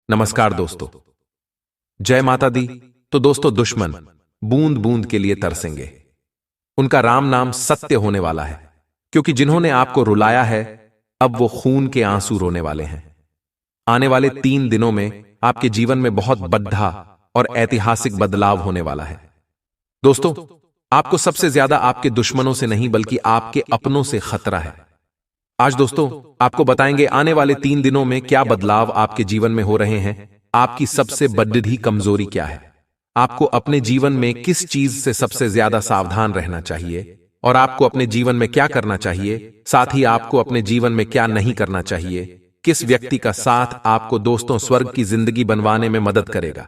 नमस्कार दोस्तों। जय माता दी। तो दोस्तों, दुश्मन बूंद बूंद के लिए तरसेंगे। उनका राम नाम सत्य होने वाला है, क्योंकि जिन्होंने आपको रुलाया है अब वो खून के आंसू रोने वाले हैं। आने वाले 3 दिनों में आपके जीवन में बहुत बड़ा और ऐतिहासिक बदलाव होने वाला है। दोस्तों, आपको सबसे ज्यादा आपके दुश्मनों से नहीं बल्कि आपके अपनों से खतरा है। आज दोस्तों आपको बताएंगे आने वाले 3 दिनों में क्या बदलाव आपके जीवन में हो रहे हैं। आपकी सबसे बड़ी कमजोरी क्या है, आपको अपने जीवन में किस चीज से सबसे ज्यादा सावधान रहना चाहिए और आपको अपने जीवन में क्या करना चाहिए, साथ ही आपको अपने जीवन में क्या नहीं करना चाहिए। किस व्यक्ति का साथ आपको दोस्तों स्वर्ग की जिंदगी बनवाने में मदद करेगा,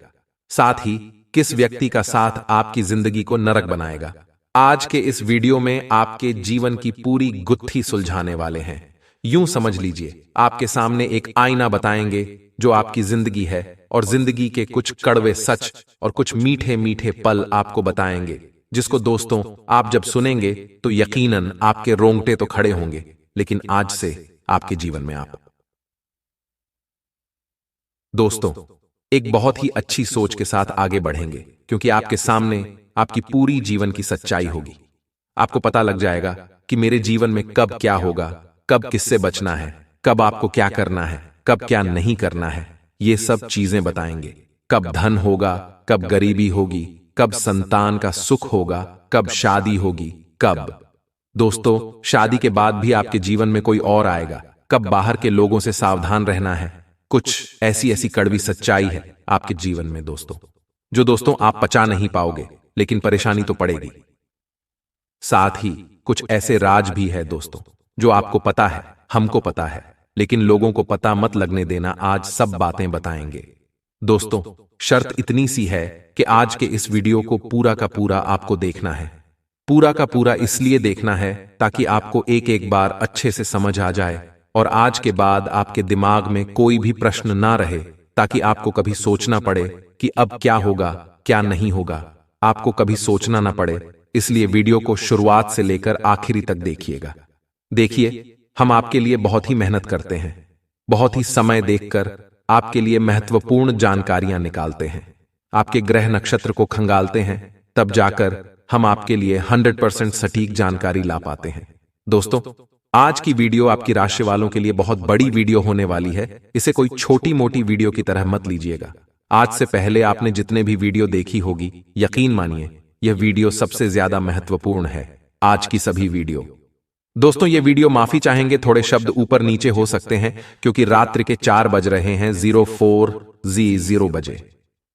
साथ ही किस व्यक्ति का साथ आपकी जिंदगी को नरक बनाएगा। आज के इस वीडियो में आपके जीवन की पूरी गुत्थी सुलझाने वाले हैं। यूं समझ लीजिए, आपके सामने एक आईना बताएंगे जो आपकी जिंदगी है, और जिंदगी के कुछ कड़वे सच और कुछ मीठे मीठे पल आपको बताएंगे, जिसको दोस्तों आप जब सुनेंगे तो यकीनन आपके रोंगटे तो खड़े होंगे। लेकिन आज से आपके जीवन में आप दोस्तों एक बहुत ही अच्छी सोच के साथ आगे बढ़ेंगे, क्योंकि आपके सामने आपकी पूरी जीवन की सच्चाई होगी। आपको पता लग जाएगा कि मेरे जीवन में कब क्या होगा, कब किससे बचना है, कब आपको क्या करना है, कब क्या नहीं करना है। ये सब चीजें बताएंगे। कब धन होगा, कब गरीबी होगी, कब संतान का सुख होगा, कब शादी होगी, कब दोस्तों शादी के बाद भी आपके जीवन में कोई और आएगा, कब बाहर के लोगों से सावधान रहना है। कुछ ऐसी ऐसी कड़वी सच्चाई है आपके जीवन में दोस्तों, जो दोस्तों आप पचा नहीं पाओगे, लेकिन परेशानी तो पड़ेगी। साथ ही कुछ ऐसे राज भी है दोस्तों जो आपको पता है, हमको पता है, लेकिन लोगों को पता मत लगने देना। आज सब बातें बताएंगे दोस्तों। शर्त इतनी सी है कि आज के इस वीडियो को पूरा का पूरा आपको देखना है। पूरा का पूरा इसलिए देखना है ताकि आपको एक एक बार अच्छे से समझ आ जाए, और आज के बाद आपके दिमाग में कोई भी प्रश्न ना रहे, ताकि आपको कभी सोचना पड़े कि अब क्या होगा, क्या नहीं होगा। आपको कभी सोचना ना पड़े, इसलिए वीडियो को शुरुआत से लेकर आखिरी तक देखिएगा। देखिए, हम आपके लिए बहुत ही मेहनत करते हैं, बहुत ही समय देखकर आपके लिए महत्वपूर्ण जानकारियां निकालते हैं, आपके ग्रह नक्षत्र को खंगालते हैं, तब जाकर हम आपके लिए 100% सटीक जानकारी ला पाते हैं। दोस्तों, आज की वीडियो आपकी राशि वालों के लिए बहुत बड़ी वीडियो होने वाली है। इसे कोई छोटी मोटी वीडियो की तरह मत लीजिएगा। आज से पहले आपने जितने भी वीडियो देखी होगी, यकीन मानिए यह वीडियो सबसे ज्यादा महत्वपूर्ण है। आज की सभी वीडियो दोस्तों, ये वीडियो माफी चाहेंगे, थोड़े शब्द ऊपर नीचे हो सकते हैं, क्योंकि रात्रि के 4 बज रहे हैं, 04:00 बजे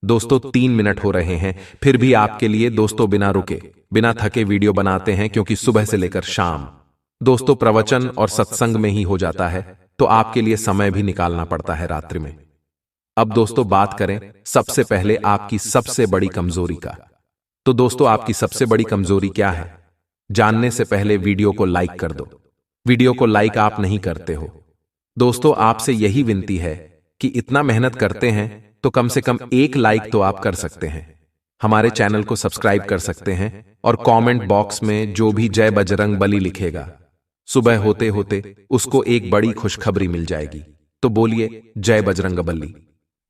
दोस्तों 3 मिनट हो रहे हैं। फिर भी आपके लिए दोस्तों बिना रुके बिना थके वीडियो बनाते हैं, क्योंकि सुबह से लेकर शाम दोस्तों प्रवचन और सत्संग में ही हो जाता है, तो आपके लिए समय भी निकालना पड़ता है रात्रि में। अब दोस्तों बात करें सबसे पहले आपकी सबसे बड़ी कमजोरी का। तो दोस्तों आपकी सबसे बड़ी कमजोरी क्या है, जानने से पहले वीडियो को लाइक कर दो। वीडियो को लाइक आप नहीं करते हो दोस्तों। आपसे यही विनती है कि इतना मेहनत करते हैं तो कम से कम एक लाइक तो आप कर सकते हैं। हमारे चैनल को सब्सक्राइब कर सकते हैं, और कमेंट बॉक्स में जो भी जय बजरंग बली लिखेगा, सुबह होते होते उसको एक बड़ी खुशखबरी मिल जाएगी। तो बोलिए जय बजरंग बली।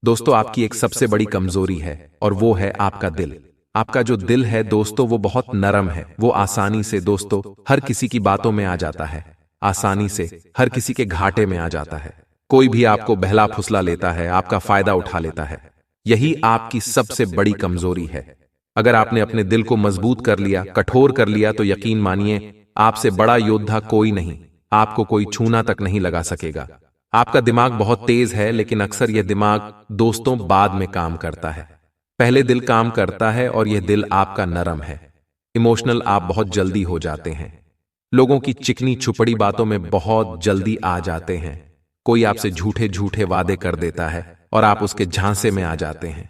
दोस्तों आपकी एक सबसे बड़ी कमजोरी है, और वो है आपका दिल। आपका जो दिल है दोस्तों वो बहुत नरम है। वो आसानी से दोस्तों हर किसी की बातों में आ जाता है, आसानी से हर किसी के घाटे में आ जाता है। कोई भी आपको बहला फुसला लेता है, आपका फायदा उठा लेता है। यही आपकी सबसे बड़ी कमजोरी है। अगर आपने अपने दिल को मजबूत कर लिया, कठोर कर लिया, तो यकीन मानिए आपसे बड़ा योद्धा कोई नहीं, आपको कोई छूना तक नहीं लगा सकेगा। आपका दिमाग बहुत तेज है, लेकिन अक्सर यह दिमाग दोस्तों बाद में काम करता है। पहले दिल काम करता है, और यह दिल आपका नरम है। इमोशनल आप बहुत जल्दी हो जाते हैं, लोगों की चिकनी छुपड़ी बातों में बहुत जल्दी आ जाते हैं। कोई आपसे झूठे झूठे वादे कर देता है और आप उसके झांसे में आ जाते हैं।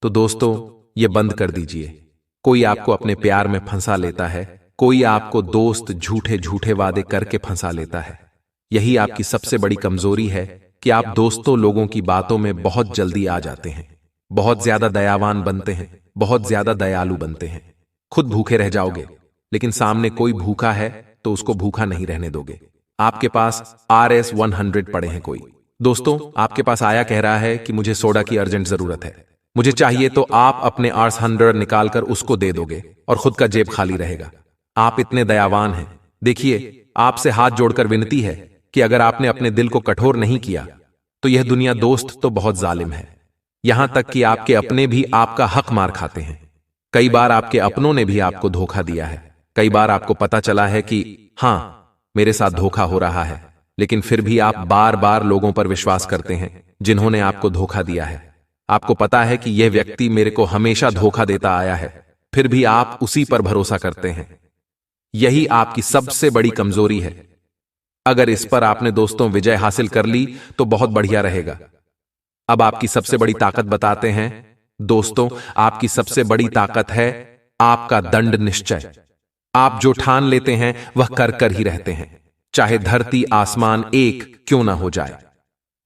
तो दोस्तों ये बंद कर दीजिए। कोई आपको अपने प्यार में फंसा लेता है, कोई आपको दोस्त झूठे झूठे वादे करके फंसा लेता है। यही आपकी सबसे बड़ी कमजोरी है कि आप दोस्तों लोगों की बातों में बहुत जल्दी आ जाते हैं, बहुत ज्यादा दयावान बनते हैं, बहुत ज्यादा दयालु बनते हैं। खुद भूखे रह जाओगे, लेकिन सामने कोई भूखा है तो उसको भूखा नहीं रहने दोगे। आपके पास RS 100 पड़े हैं कोई, दोस्तों, आपके पास आया कह रहा है कि मुझे सोडा की अर्जेंट जरूरत है, मुझे चाहिए, तो आप अपने आर्स 100 निकालकर उसको दे दोगे और खुद का जेब खाली रहेगा। आप इतने दयावान हैं। देखिए, आपसे हाथ जोड़कर विनती है कि अगर आपने अपने दिल को कठोर नहीं किया तो यह दुनिया दोस्त तो बहुत जालिम है। यहां तक कि आपके अपने भी आपका हक मार खाते हैं। कई बार आपके अपनों ने भी आपको धोखा दिया है। कई बार आपको पता चला है कि हां, मेरे साथ धोखा हो रहा है, लेकिन फिर भी आप बार बार लोगों पर विश्वास करते हैं जिन्होंने आपको धोखा दिया है। आपको पता है कि यह व्यक्ति मेरे को हमेशा धोखा देता आया है, फिर भी आप उसी पर भरोसा करते हैं। यही आपकी सबसे बड़ी कमजोरी है। अगर इस पर आपने दोस्तों विजय हासिल कर ली तो बहुत बढ़िया रहेगा। अब आपकी सबसे बड़ी ताकत बताते हैं दोस्तों। आपकी सबसे बड़ी ताकत है आपका दृढ़ निश्चय। आप जो ठान लेते हैं वह कर कर ही रहते हैं, चाहे धरती आसमान एक क्यों ना हो जाए।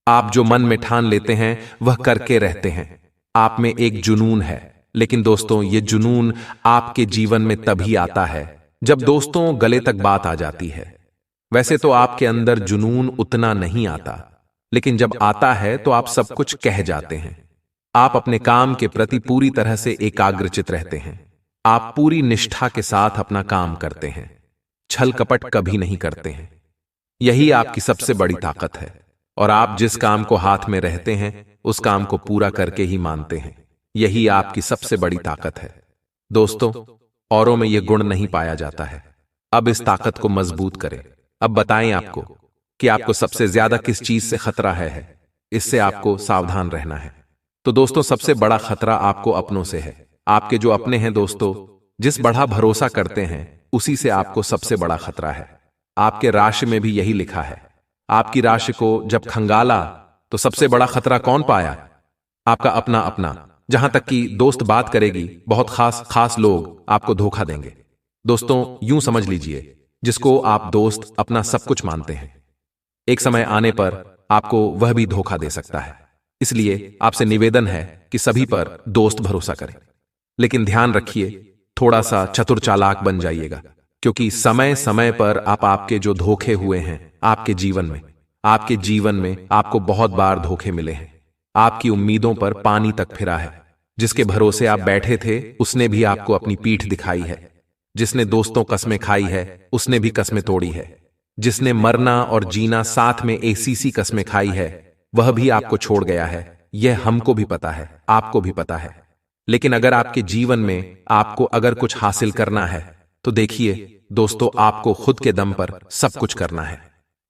आप जो मन में ठान लेते हैं वह करके रहते हैं। आप में एक जुनून है, लेकिन दोस्तों ये जुनून आपके जीवन में तभी आता है जब दोस्तों गले तक बात आ जाती है। वैसे तो आपके अंदर जुनून उतना नहीं आता, लेकिन जब आता है तो आप सब कुछ कह जाते हैं। आप अपने काम के प्रति पूरी तरह से एकाग्रचित रहते हैं। आप पूरी निष्ठा के साथ अपना काम करते हैं, छल कपट कभी नहीं करते हैं। यही आपकी सबसे बड़ी ताकत है, और आप जिस काम को हाथ में रहते हैं उस काम को पूरा करके ही मानते हैं। यही आपकी सबसे बड़ी ताकत है दोस्तों। औरों में यह गुण नहीं पाया जाता है। अब इस ताकत को मजबूत करें। अब बताएं आपको कि आपको सबसे ज्यादा किस चीज से खतरा है। इससे आपको सावधान रहना है। तो दोस्तों, सबसे बड़ा खतरा आपको अपनों से है। आपके जो अपने हैं दोस्तों, जिस बड़ा भरोसा करते हैं उसी से आपको सबसे बड़ा खतरा है। आपके राशि में भी यही लिखा है। आपकी राशि को जब खंगाला तो सबसे बड़ा खतरा कौन पाया? आपका अपना अपना। जहां तक कि दोस्त बात करेगी, बहुत खास खास लोग आपको धोखा देंगे। दोस्तों, यूं समझ लीजिए, जिसको आप दोस्त अपना सब कुछ मानते हैं, एक समय आने पर आपको वह भी धोखा दे सकता है। इसलिए आपसे निवेदन है कि सभी पर दोस्त भरोसा करें, लेकिन ध्यान रखिए, थोड़ा सा चतुर चालाक बन जाइएगा, क्योंकि समय समय पर आप आपके जो धोखे हुए हैं आपके जीवन में आपको बहुत बार धोखे मिले हैं। आपकी उम्मीदों पर पानी तक फिरा है। जिसके भरोसे आप बैठे थे उसने भी आपको अपनी पीठ दिखाई है। जिसने दोस्तों कस्में खाई है उसने भी कस्में तोड़ी है। जिसने मरना और जीना साथ में ऐसी कस्में खाई है वह भी आपको छोड़ गया है। यह हमको भी पता है, आपको भी पता है। लेकिन अगर आपके जीवन में आपको अगर कुछ हासिल करना है तो देखिए दोस्तों, आपको खुद के दम पर सब कुछ करना है।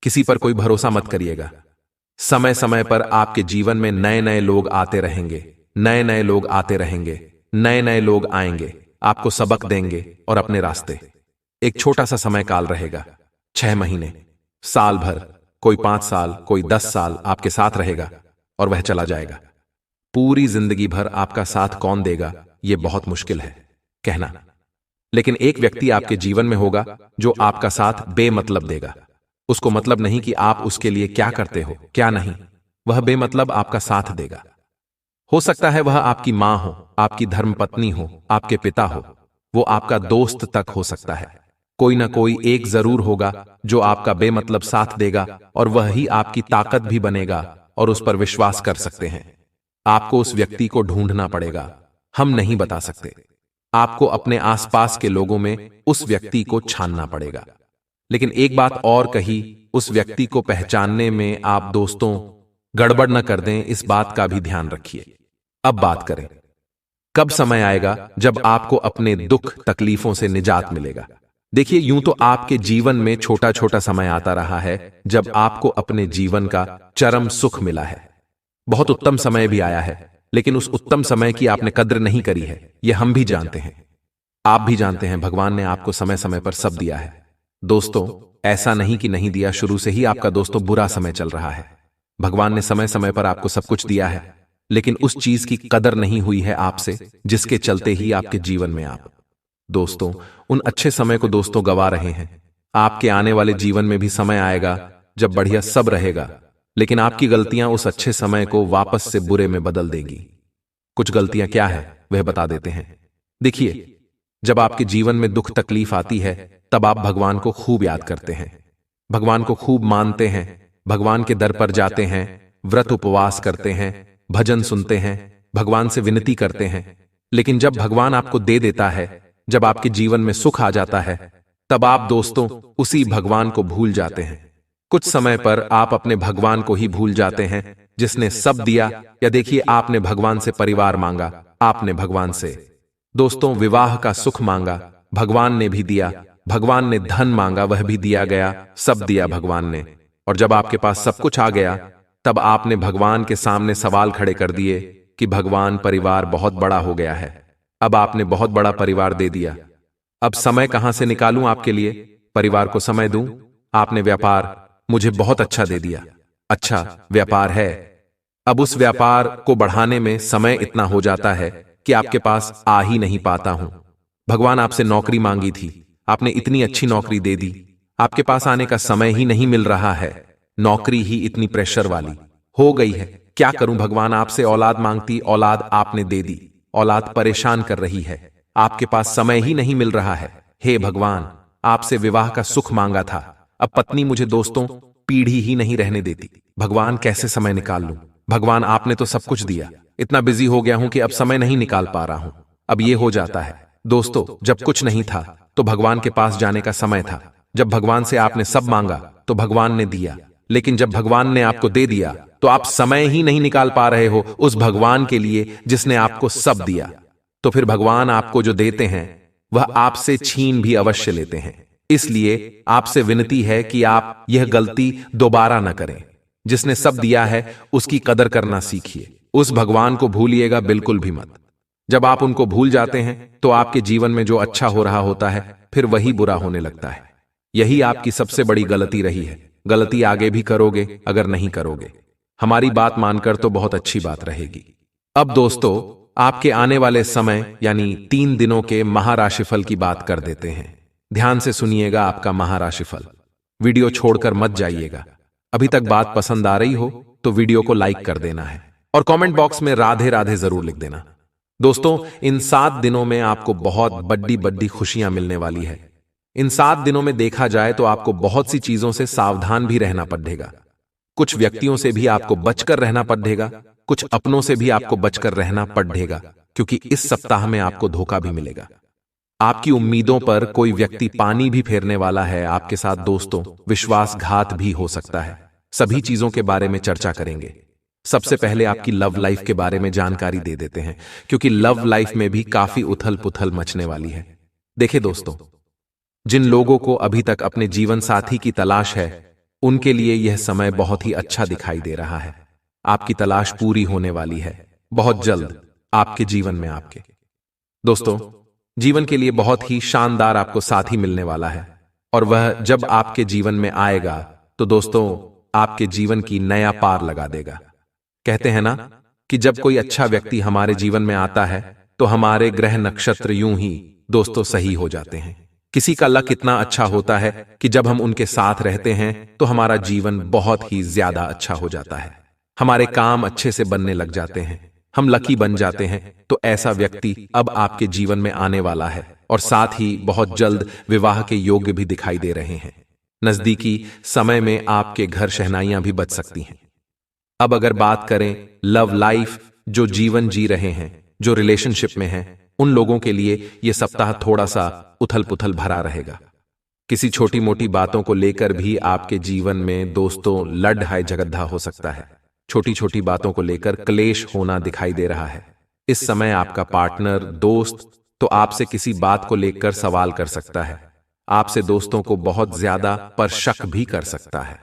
किसी पर कोई भरोसा मत करिएगा। समय समय पर आपके जीवन में नए नए लोग आते रहेंगे, नए नए लोग आते रहेंगे, नए नए लोग आएंगे, आपको सबक देंगे और अपने रास्ते। एक छोटा सा समय काल रहेगा, 6 महीने, साल भर, कोई 5 साल, कोई 10 साल आपके साथ रहेगा और वह चला जाएगा। पूरी जिंदगी भर आपका साथ कौन देगा यह बहुत मुश्किल है कहना। लेकिन एक व्यक्ति आपके जीवन में होगा जो आपका साथ बेमतलब देगा। उसको मतलब नहीं कि आप उसके लिए क्या करते हो क्या नहीं, वह बेमतलब आपका साथ देगा। हो सकता है वह आपकी मां हो, आपकी धर्मपत्नी हो, आपके पिता हो, वो आपका दोस्त तक हो सकता है। कोई ना कोई एक जरूर होगा जो आपका बेमतलब साथ देगा और वह ही आपकी ताकत भी बनेगा और उस पर विश्वास कर सकते हैं। आपको उस व्यक्ति को ढूंढना पड़ेगा, हम नहीं बता सकते। आपको अपने आसपास के लोगों में उस व्यक्ति को छानना पड़ेगा। लेकिन एक बात और कही, उस व्यक्ति को पहचानने में आप दोस्तों गड़बड़ न कर दें, इस बात का भी ध्यान रखिए। अब बात करें, कब समय आएगा जब आपको अपने दुख तकलीफों से निजात मिलेगा। देखिए, यूं तो आपके जीवन में छोटा छोटा समय आता रहा है जब आपको अपने जीवन का चरम सुख मिला है। बहुत उत्तम समय भी आया है, लेकिन उस उत्तम समय की आपने कद्र नहीं करी है, यह हम भी जानते हैं, आप भी जानते हैं। भगवान ने आपको समय समय पर सब दिया है दोस्तों, ऐसा नहीं कि नहीं दिया। शुरू से ही आपका दोस्तों बुरा समय चल रहा है। भगवान ने समय समय पर आपको सब कुछ दिया है, लेकिन उस चीज की कदर नहीं हुई है आपसे, जिसके चलते ही आपके जीवन में आप दोस्तों उन अच्छे समय को दोस्तों गवा रहे हैं। आपके आने वाले जीवन में भी समय आएगा जब बढ़िया सब रहेगा, लेकिन आपकी गलतियां उस अच्छे समय को वापस से बुरे में बदल देंगी। कुछ गलतियां क्या है वह बता देते हैं। देखिए, जब आपके जीवन में दुख तकलीफ आती है तब आप भगवान को खूब याद करते हैं, भगवान को खूब मानते हैं, भगवान के दर पर जाते हैं, व्रत उपवास करते हैं, भजन सुनते हैं, भगवान से विनती करते हैं। लेकिन जब भगवान आपको दे देता है, जब आपके जीवन में सुख आ जाता है, तब आप दोस्तों उसी भगवान को भूल जाते हैं। कुछ समय पर आप अपने भगवान को ही भूल जाते हैं जिसने सब दिया। या देखिए, आपने भगवान से परिवार मांगा, आपने भगवान से दोस्तों विवाह का सुख मांगा, भगवान ने भी दिया। भगवान ने धन मांगा, वह भी दिया गया, सब दिया भगवान ने। और जब आपके पास सब कुछ आ गया, तब आपने भगवान के सामने सवाल खड़े कर दिए कि भगवान, परिवार बहुत बड़ा हो गया है, अब आपने बहुत बड़ा परिवार दे दिया, अब समय कहां से निकालूं आपके लिए, परिवार को समय दूं? आपने व्यापार मुझे बहुत अच्छा दे दिया, अच्छा व्यापार है, अब उस व्यापार को बढ़ाने में समय इतना हो जाता है कि आपके पास आ ही नहीं पाता हूं। भगवान आपसे नौकरी मांगी थी, आपने इतनी अच्छी नौकरी दे दी, आपके पास आने का समय ही नहीं मिल रहा है, नौकरी ही इतनी प्रेशर वाली हो गई है, क्या करूं भगवान? आपसे औलाद मांगती, औलाद आपने दे दी, औलाद परेशान कर रही है, आपके पास समय ही नहीं मिल रहा है। हे भगवान, आपसे विवाह का सुख मांगा था, अब पत्नी मुझे दोस्तों पीढ़ी ही नहीं रहने देती, भगवान कैसे समय निकाल लूं? भगवान, आपने तो सब कुछ दिया, इतना बिजी हो गया हूं कि अब समय नहीं निकाल पा रहा हूं। अब ये हो जाता है दोस्तों, जब कुछ नहीं था तो भगवान के पास जाने का समय था, जब भगवान से आपने सब मांगा तो भगवान ने दिया, लेकिन जब भगवान ने आपको दे दिया तो आप समय ही नहीं निकाल पा रहे हो उस भगवान के लिए जिसने आपको सब दिया। तो फिर भगवान आपको जो देते हैं वह आपसे छीन भी अवश्य लेते हैं। इसलिए आपसे विनती है कि आप यह गलती दोबारा न करें। जिसने सब दिया है उसकी कदर करना सीखिए, उस भगवान को भूलिएगा बिल्कुल भी मत। जब आप उनको भूल जाते हैं तो आपके जीवन में जो अच्छा हो रहा होता है फिर वही बुरा होने लगता है। यही आपकी सबसे बड़ी गलती रही है। गलती आगे भी करोगे, अगर नहीं करोगे, हमारी बात मानकर तो बहुत अच्छी बात रहेगी। अब दोस्तों, आपके आने वाले समय यानी 3 दिनों के महाराशिफल की बात कर देते हैं। ध्यान से सुनिएगा आपका महाराशिफल, वीडियो छोड़कर मत जाइएगा। अभी तक बात पसंद आ रही हो तो वीडियो को लाइक कर देना है और कमेंट बॉक्स में राधे राधे जरूर लिख देना। दोस्तों, इन 7 दिनों में आपको बहुत बड़ी बड़ी खुशियां मिलने वाली है। इन 7 दिनों में देखा जाए तो आपको बहुत सी चीजों से सावधान भी रहना पड़ेगा। कुछ व्यक्तियों से भी आपको बचकर रहना पड़ेगा, कुछ अपनों से भी आपको बचकर रहना पड़ेगा, क्योंकि इस सप्ताह में आपको धोखा भी मिलेगा। आपकी उम्मीदों पर कोई व्यक्ति पानी भी फेरने वाला है आपके साथ दोस्तों, विश्वासघात भी हो सकता है। सभी चीजों के बारे में चर्चा करेंगे। सबसे पहले आपकी लव लाइफ के बारे में जानकारी दे देते हैं, क्योंकि लव लाइफ में भी काफी उथल पुथल मचने वाली है। देखिए दोस्तों, जिन लोगों को अभी तक अपने जीवन साथी की तलाश है उनके लिए यह समय बहुत ही अच्छा दिखाई दे रहा है। आपकी तलाश पूरी होने वाली है बहुत जल्द आपके जीवन में। आपके दोस्तों, जीवन के लिए बहुत ही शानदार आपको साथी मिलने वाला है, और वह जब आपके जीवन में आएगा तो दोस्तों आपके जीवन की नया पार लगा देगा। कहते हैं ना कि जब कोई अच्छा व्यक्ति हमारे जीवन में आता है तो हमारे ग्रह नक्षत्र यूं ही दोस्तों सही हो जाते हैं। किसी का लक इतना अच्छा होता है कि जब हम उनके साथ रहते हैं तो हमारा जीवन बहुत ही ज्यादा अच्छा हो जाता है, हमारे काम अच्छे से बनने लग जाते हैं, हम लकी बन जाते हैं। तो ऐसा व्यक्ति अब आपके जीवन में आने वाला है, और साथ ही बहुत जल्द विवाह के योग्य भी दिखाई दे रहे हैं। नजदीकी समय में आपके घर शहनाइयां भी बज सकती हैं। अब अगर बात करें लव लाइफ, जो जीवन जी रहे हैं, जो रिलेशनशिप में हैं, उन लोगों के लिए यह सप्ताह थोड़ा सा उथल पुथल भरा रहेगा। किसी छोटी मोटी बातों को लेकर भी आपके जीवन में दोस्तों लड़ाई झगड़ा हो सकता है। छोटी छोटी बातों को लेकर क्लेश होना दिखाई दे रहा है। इस समय आपका पार्टनर, दोस्त तो आपसे किसी बात को लेकर सवाल कर सकता है, आपसे दोस्तों को बहुत ज्यादा पर शक भी कर सकता है,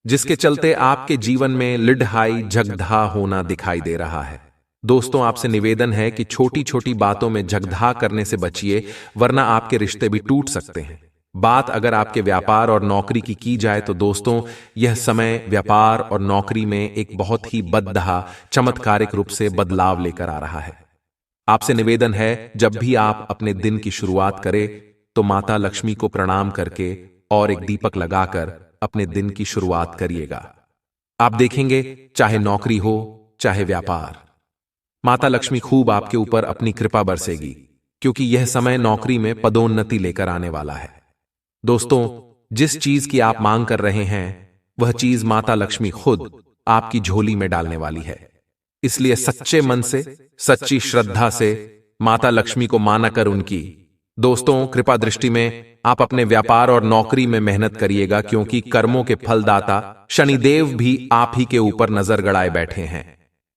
जिसके चलते आपके जीवन में लड़ाई झगड़ा होना दिखाई दे रहा है। दोस्तों, आपसे निवेदन है कि छोटी छोटी बातों में झगड़ा करने से बचिए, वरना आपके रिश्ते भी टूट सकते हैं। बात अगर आपके व्यापार और नौकरी की जाए तो दोस्तों यह समय व्यापार और नौकरी में एक बहुत ही बदहा चमत्कारिक रूप से बदलाव लेकर आ रहा है। आपसे निवेदन है, जब भी आप अपने दिन की शुरुआत करें तो माता लक्ष्मी को प्रणाम करके और एक दीपक लगाकर अपने दिन की शुरुआत करिएगा। आप देखेंगे चाहे नौकरी हो चाहे व्यापार, माता लक्ष्मी खूब आपके ऊपर अपनी कृपा बरसेगी, क्योंकि यह समय नौकरी में पदोन्नति लेकर आने वाला है। दोस्तों, जिस चीज की आप मांग कर रहे हैं वह चीज माता लक्ष्मी खुद आपकी झोली में डालने वाली है। इसलिए सच्चे मन से, सच्ची श्रद्धा से माता लक्ष्मी को मानकर उनकी दोस्तों कृपा दृष्टि में आप अपने व्यापार और नौकरी में मेहनत करिएगा, क्योंकि कर्मों के फलदाता शनिदेव भी आप ही के ऊपर नजर गड़ाए बैठे हैं।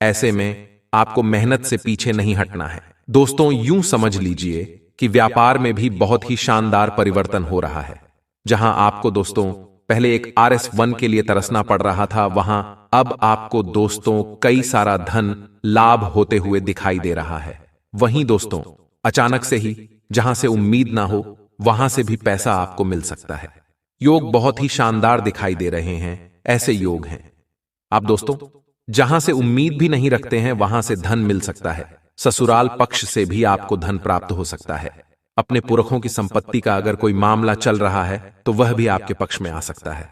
ऐसे में आपको मेहनत से पीछे नहीं हटना है। दोस्तों यूं समझ लीजिए कि व्यापार में भी बहुत ही शानदार परिवर्तन हो रहा है। जहां आपको दोस्तों पहले एक RS1 के लिए तरसना पड़ रहा था, वहां अब आपको दोस्तों कई सारा धन लाभ होते हुए दिखाई दे रहा है। वहीं दोस्तों अचानक से ही जहां से उम्मीद ना हो वहां से भी पैसा आपको मिल सकता है। योग बहुत ही शानदार दिखाई दे रहे हैं। ऐसे योग हैं आप दोस्तों जहां से उम्मीद भी नहीं रखते हैं वहां से धन मिल सकता है। ससुराल पक्ष से भी आपको धन प्राप्त हो सकता है। अपने पुरखों की संपत्ति का अगर कोई मामला चल रहा है तो वह भी आपके पक्ष में आ सकता है।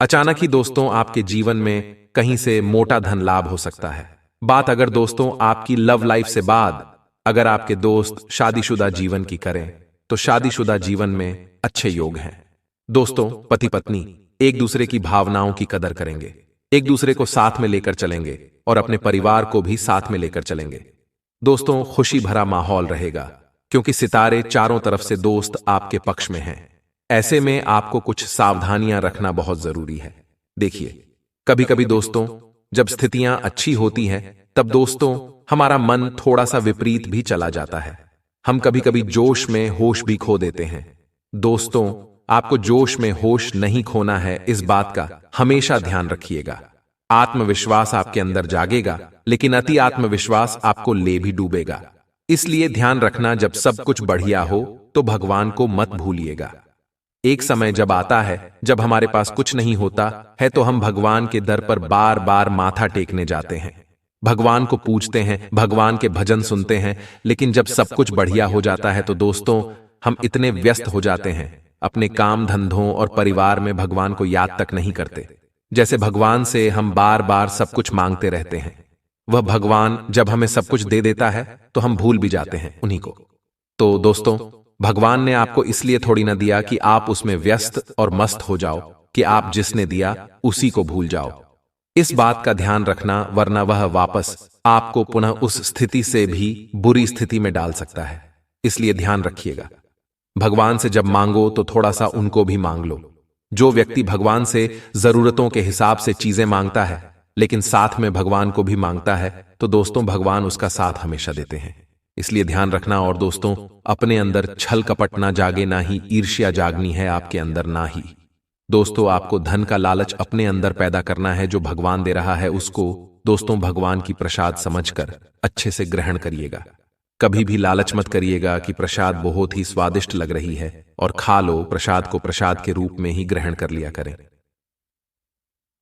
अचानक ही दोस्तों आपके जीवन में कहीं से मोटा धन लाभ हो सकता है। बात अगर दोस्तों आपकी लव लाइफ से बाद अगर आपके दोस्त शादीशुदा जीवन की करें तो शादीशुदा जीवन में अच्छे योग हैं। दोस्तों पति पत्नी एक दूसरे की भावनाओं की कदर करेंगे, एक दूसरे को साथ में लेकर चलेंगे और अपने परिवार को भी साथ में लेकर चलेंगे। दोस्तों खुशी भरा माहौल रहेगा, क्योंकि सितारे चारों तरफ से दोस्त आपके पक्ष में हैं। ऐसे में आपको कुछ सावधानियां रखना बहुत जरूरी है। देखिए कभी कभी दोस्तों जब स्थितियां अच्छी होती हैं तब दोस्तों हमारा मन थोड़ा सा विपरीत भी चला जाता है। हम कभी कभी जोश में होश भी खो देते हैं। दोस्तों आपको जोश में होश नहीं खोना है, इस बात का हमेशा ध्यान रखिएगा। आत्मविश्वास आपके अंदर जागेगा, लेकिन अति आत्मविश्वास आपको ले भी डूबेगा। इसलिए ध्यान रखना, जब सब कुछ बढ़िया हो तो भगवान को मत भूलिएगा। एक समय जब आता है जब हमारे पास कुछ नहीं होता है तो हम भगवान के दर पर बार बार माथा टेकने जाते हैं, भगवान को पूजते हैं, भगवान के भजन सुनते हैं। लेकिन जब सब कुछ बढ़िया हो जाता है तो दोस्तों हम इतने व्यस्त हो जाते हैं अपने काम धंधों और परिवार में, भगवान को याद तक नहीं करते। जैसे भगवान से हम बार बार सब कुछ मांगते रहते हैं। वह भगवान जब हमें सब कुछ दे देता है तो हम भूल भी जाते हैं उन्हीं को। तो दोस्तों भगवान ने आपको इसलिए थोड़ी ना दिया कि आप उसमें व्यस्त और मस्त हो जाओ कि आप जिसने दिया उसी को भूल जाओ। इस बात का ध्यान रखना, वरना वह वापस आपको पुनः उस स्थिति से भी बुरी स्थिति में डाल सकता है। इसलिए ध्यान रखिएगा, भगवान से जब मांगो तो थोड़ा सा उनको भी मांग लो। जो व्यक्ति भगवान से जरूरतों के हिसाब से चीजें मांगता है लेकिन साथ में भगवान को भी मांगता है तो दोस्तों भगवान उसका साथ हमेशा देते हैं। इसलिए ध्यान रखना। और दोस्तों अपने अंदर छल कपट ना जागे, ना ही ईर्ष्या जागनी है आपके अंदर, ना ही दोस्तों आपको धन का लालच अपने अंदर पैदा करना है। जो भगवान दे रहा है उसको दोस्तों भगवान की प्रसाद समझकर अच्छे से ग्रहण करिएगा। कभी भी लालच मत करिएगा कि प्रसाद बहुत ही स्वादिष्ट लग रही है और खा लो, प्रसाद को प्रसाद के रूप में ही ग्रहण कर लिया करें।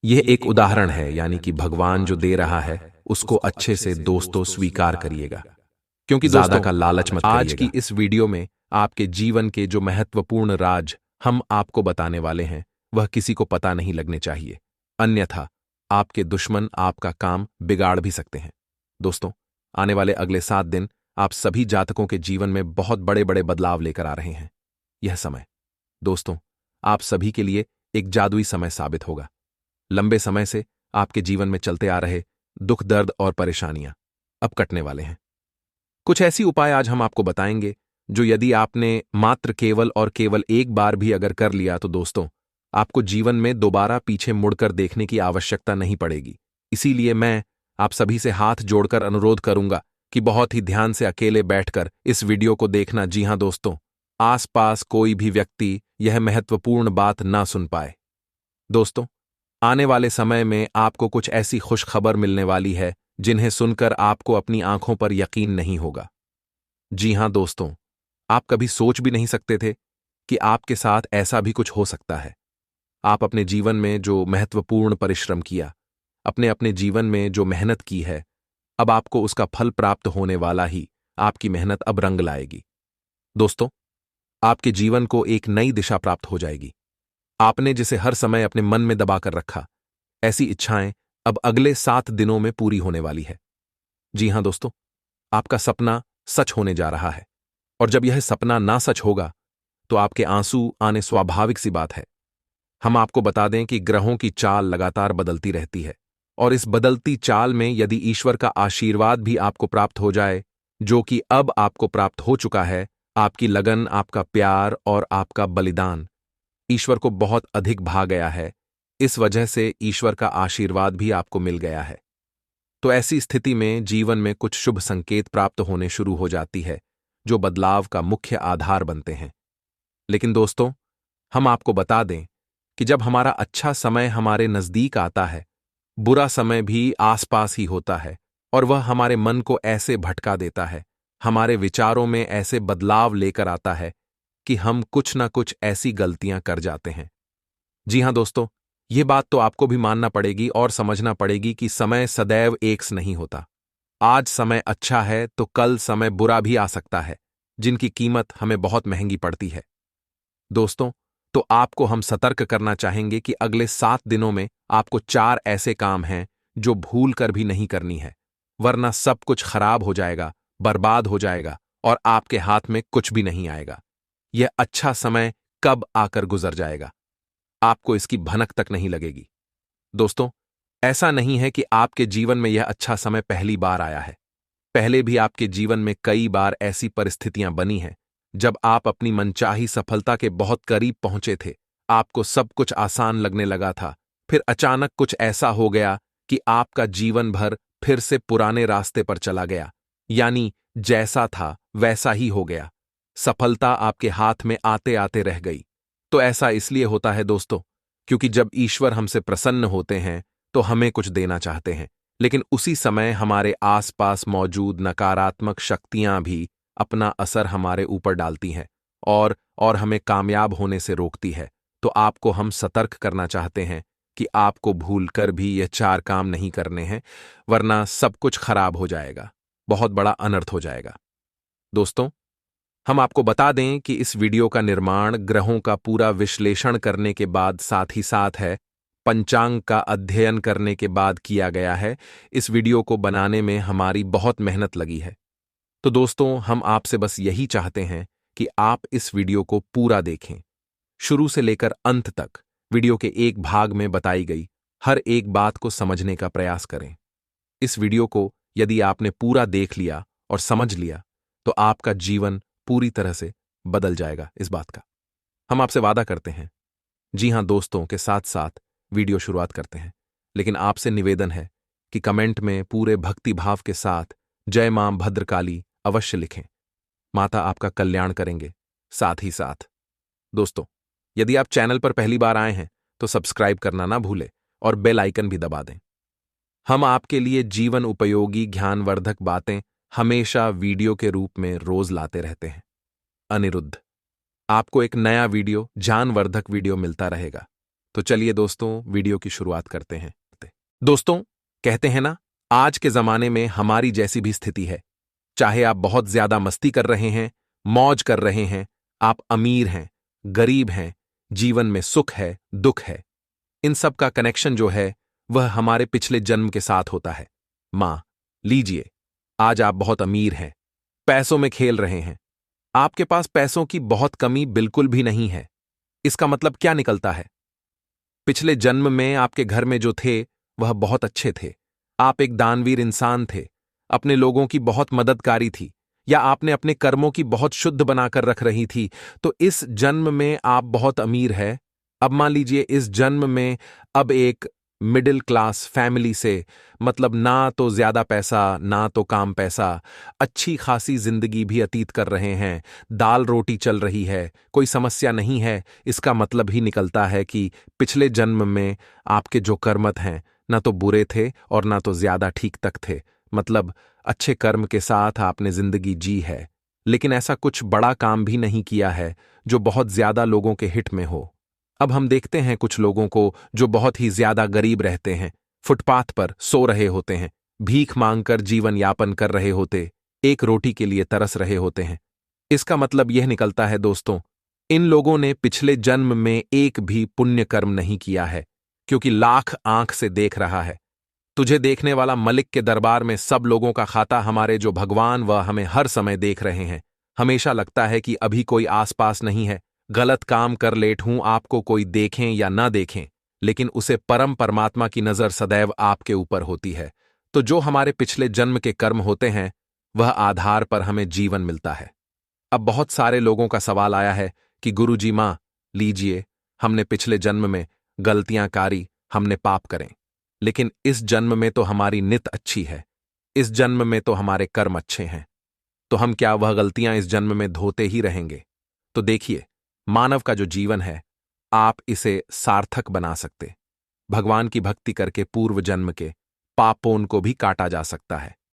यह एक उदाहरण है, यानी कि भगवान जो दे रहा है उसको अच्छे से दोस्तों स्वीकार करिएगा, क्योंकि ज्यादा का लालच मत करिएगा। आज की इस वीडियो में आपके जीवन के जो महत्वपूर्ण राज हम आपको बताने वाले हैं वह किसी को पता नहीं लगने चाहिए, अन्यथा आपके दुश्मन आपका काम बिगाड़ भी सकते हैं। दोस्तों आने वाले अगले 7 दिन आप सभी जातकों के जीवन में बहुत बड़े बड़े बदलाव लेकर आ रहे हैं। यह समय दोस्तों आप सभी के लिए एक जादुई समय साबित होगा। लंबे समय से आपके जीवन में चलते आ रहे दुख, दर्द और परेशानियां अब कटने वाले हैं। कुछ ऐसी उपाय आज हम आपको बताएंगे जो यदि आपने मात्र केवल और केवल एक बार भी अगर कर लिया तो दोस्तों आपको जीवन में दोबारा पीछे मुड़कर देखने की आवश्यकता नहीं पड़ेगी। इसीलिए मैं आप सभी से हाथ जोड़कर अनुरोध करूंगा कि बहुत ही ध्यान से अकेले बैठकर इस वीडियो को देखना। जी हां दोस्तों, आसपास कोई भी व्यक्ति यह महत्वपूर्ण बात ना सुन पाए। दोस्तों आने वाले समय में आपको कुछ ऐसी खुशखबर मिलने वाली है जिन्हें सुनकर आपको अपनी आंखों पर यकीन नहीं होगा। जी हां दोस्तों, आप कभी सोच भी नहीं सकते थे कि आपके साथ ऐसा भी कुछ हो सकता है। आप अपने जीवन में जो महत्वपूर्ण परिश्रम किया, अपने अपने जीवन में जो मेहनत की है, अब आपको उसका फल प्राप्त होने वाला ही। आपकी मेहनत अब रंग लाएगी। दोस्तों आपके जीवन को एक नई दिशा प्राप्त हो जाएगी। आपने जिसे हर समय अपने मन में दबाकर रखा, ऐसी इच्छाएं अब अगले 7 दिनों में पूरी होने वाली है। जी हां दोस्तों, आपका सपना सच होने जा रहा है, और जब यह सपना ना सच होगा तो आपके आंसू आने स्वाभाविक सी बात है। हम आपको बता दें कि ग्रहों की चाल लगातार बदलती रहती है। और इस बदलती चाल में यदि ईश्वर का आशीर्वाद भी आपको प्राप्त हो जाए, जो कि अब आपको प्राप्त हो चुका है, आपकी लगन, आपका प्यार और आपका बलिदान ईश्वर को बहुत अधिक भा गया है, इस वजह से ईश्वर का आशीर्वाद भी आपको मिल गया है, तो ऐसी स्थिति में जीवन में कुछ शुभ संकेत प्राप्त होने शुरू हो जाती है, जो बदलाव का मुख्य आधार बनते हैं। लेकिन दोस्तों, हम आपको बता दें कि जब हमारा अच्छा समय हमारे नजदीक आता है, बुरा समय भी आसपास ही होता है और वह हमारे मन को ऐसे भटका देता है, हमारे विचारों में ऐसे बदलाव लेकर आता है कि हम कुछ ना कुछ ऐसी गलतियां कर जाते हैं। जी हां दोस्तों, ये बात तो आपको भी मानना पड़ेगी और समझना पड़ेगी कि समय सदैव एक सा नहीं होता। आज समय अच्छा है तो कल समय बुरा भी आ सकता है, जिनकी कीमत हमें बहुत महंगी पड़ती है। दोस्तों, तो आपको हम सतर्क करना चाहेंगे कि अगले 7 दिनों में आपको 4 ऐसे काम हैं जो भूल कर भी नहीं करनी है, वरना सब कुछ खराब हो जाएगा, बर्बाद हो जाएगा और आपके हाथ में कुछ भी नहीं आएगा। यह अच्छा समय कब आकर गुजर जाएगा, आपको इसकी भनक तक नहीं लगेगी। दोस्तों, ऐसा नहीं है कि आपके जीवन में यह अच्छा समय पहली बार आया है। पहले भी आपके जीवन में कई बार ऐसी परिस्थितियां बनी हैं जब आप अपनी मनचाही सफलता के बहुत करीब पहुंचे थे, आपको सब कुछ आसान लगने लगा था, फिर अचानक कुछ ऐसा हो गया कि आपका जीवन भर फिर से पुराने रास्ते पर चला गया, यानी जैसा था वैसा ही हो गया। सफलता आपके हाथ में आते आते रह गई। तो ऐसा इसलिए होता है दोस्तों, क्योंकि जब ईश्वर हमसे प्रसन्न होते हैं तो हमें कुछ देना चाहते हैं, लेकिन उसी समय हमारे आसपास मौजूद नकारात्मक शक्तियां भी अपना असर हमारे ऊपर डालती हैं और हमें कामयाब होने से रोकती है। तो आपको हम सतर्क करना चाहते हैं कि आपको भूलकर भी ये 4 काम नहीं करने हैं, वरना सब कुछ खराब हो जाएगा, बहुत बड़ा अनर्थ हो जाएगा। दोस्तों, हम आपको बता दें कि इस वीडियो का निर्माण ग्रहों का पूरा विश्लेषण करने के बाद साथ ही साथ है पंचांग का अध्ययन करने के बाद किया गया है। इस वीडियो को बनाने में हमारी बहुत मेहनत लगी है। तो दोस्तों, हम आपसे बस यही चाहते हैं कि आप इस वीडियो को पूरा देखें, शुरू से लेकर अंत तक। वीडियो के एक भाग में बताई गई हर एक बात को समझने का प्रयास करें। इस वीडियो को यदि आपने पूरा देख लिया और समझ लिया तो आपका जीवन पूरी तरह से बदल जाएगा, इस बात का हम आपसे वादा करते हैं। जी हां दोस्तों, के साथ साथ वीडियो शुरुआत करते हैं, लेकिन आपसे निवेदन है कि कमेंट में पूरे भक्ति भाव के साथ जय मां भद्रकाली अवश्य लिखें। माता आपका कल्याण करेंगे। साथ ही साथ दोस्तों, यदि आप चैनल पर पहली बार आए हैं तो सब्सक्राइब करना ना भूलें और बेल आइकन भी दबा दें। हम आपके लिए जीवन उपयोगी ज्ञानवर्धक बातें हमेशा वीडियो के रूप में रोज लाते रहते हैं। अनिरुद्ध, आपको एक नया वीडियो, ज्ञानवर्धक वीडियो मिलता रहेगा। तो चलिए दोस्तों, वीडियो की शुरुआत करते हैं। दोस्तों, कहते हैं ना, आज के जमाने में हमारी जैसी भी स्थिति है, चाहे आप बहुत ज्यादा मस्ती कर रहे हैं, मौज कर रहे हैं, आप अमीर हैं, गरीब हैं, जीवन में सुख है, दुख है, इन सब का कनेक्शन जो है वह हमारे पिछले जन्म के साथ होता है। मां लीजिए, आज आप बहुत अमीर हैं, पैसों में खेल रहे हैं, आपके पास पैसों की बहुत कमी बिल्कुल भी नहीं है। इसका मतलब क्या निकलता है? पिछले जन्म में आपके घर में जो थे वह बहुत अच्छे थे, आप एक दानवीर इंसान थे, अपने लोगों की बहुत मददकारी थी, या आपने अपने कर्मों की बहुत शुद्ध बनाकर रख रही थी, तो इस जन्म में आप बहुत अमीर है। अब मान लीजिए इस जन्म में अब एक मिडिल क्लास फैमिली से, मतलब ना तो ज्यादा पैसा ना तो काम पैसा, अच्छी खासी जिंदगी भी अतीत कर रहे हैं, दाल रोटी चल रही है, कोई समस्या नहीं है। इसका मतलब ही निकलता है कि पिछले जन्म में आपके जो कर्मत हैं ना तो बुरे थे और ना तो ज्यादा ठीक तक थे, मतलब अच्छे कर्म के साथ आपने जिंदगी जी है, लेकिन ऐसा कुछ बड़ा काम भी नहीं किया है जो बहुत ज्यादा लोगों के हित में हो। अब हम देखते हैं कुछ लोगों को जो बहुत ही ज्यादा गरीब रहते हैं, फुटपाथ पर सो रहे होते हैं, भीख मांगकर जीवन यापन कर रहे होते, एक रोटी के लिए तरस रहे होते हैं। इसका मतलब यह निकलता है दोस्तों, इन लोगों ने पिछले जन्म में एक भी पुण्य कर्म नहीं किया है, क्योंकि लाख आंख से देख रहा है। तुझे देखने वाला मलिक के दरबार में सब लोगों का खाता हमारे जो भगवान वह हमें हर समय देख रहे हैं। हमेशा लगता है कि अभी कोई आसपास नहीं है, गलत काम कर लेट हूं, आपको कोई देखें या ना देखें, लेकिन उसे परम परमात्मा की नजर सदैव आपके ऊपर होती है। तो जो हमारे पिछले जन्म के कर्म होते हैं, वह आधार पर हमें जीवन मिलता है। अब बहुत सारे लोगों का सवाल आया है कि गुरुजी मां लीजिए, हमने पिछले जन्म में गलतियां कारी, हमने पाप करें, लेकिन इस जन्म में तो हमारी नित अच्छी है, इस जन्म में तो हमारे कर्म अच्छे हैं, तो हम क्या वह गलतियां इस जन्म में धोते ही रहेंगे? तो देखिए, मानव का जो जीवन है, आप इसे सार्थक बना सकते। भगवान की भक्ति करके पूर्व जन्म के पापों को भी काटा जा सकता है।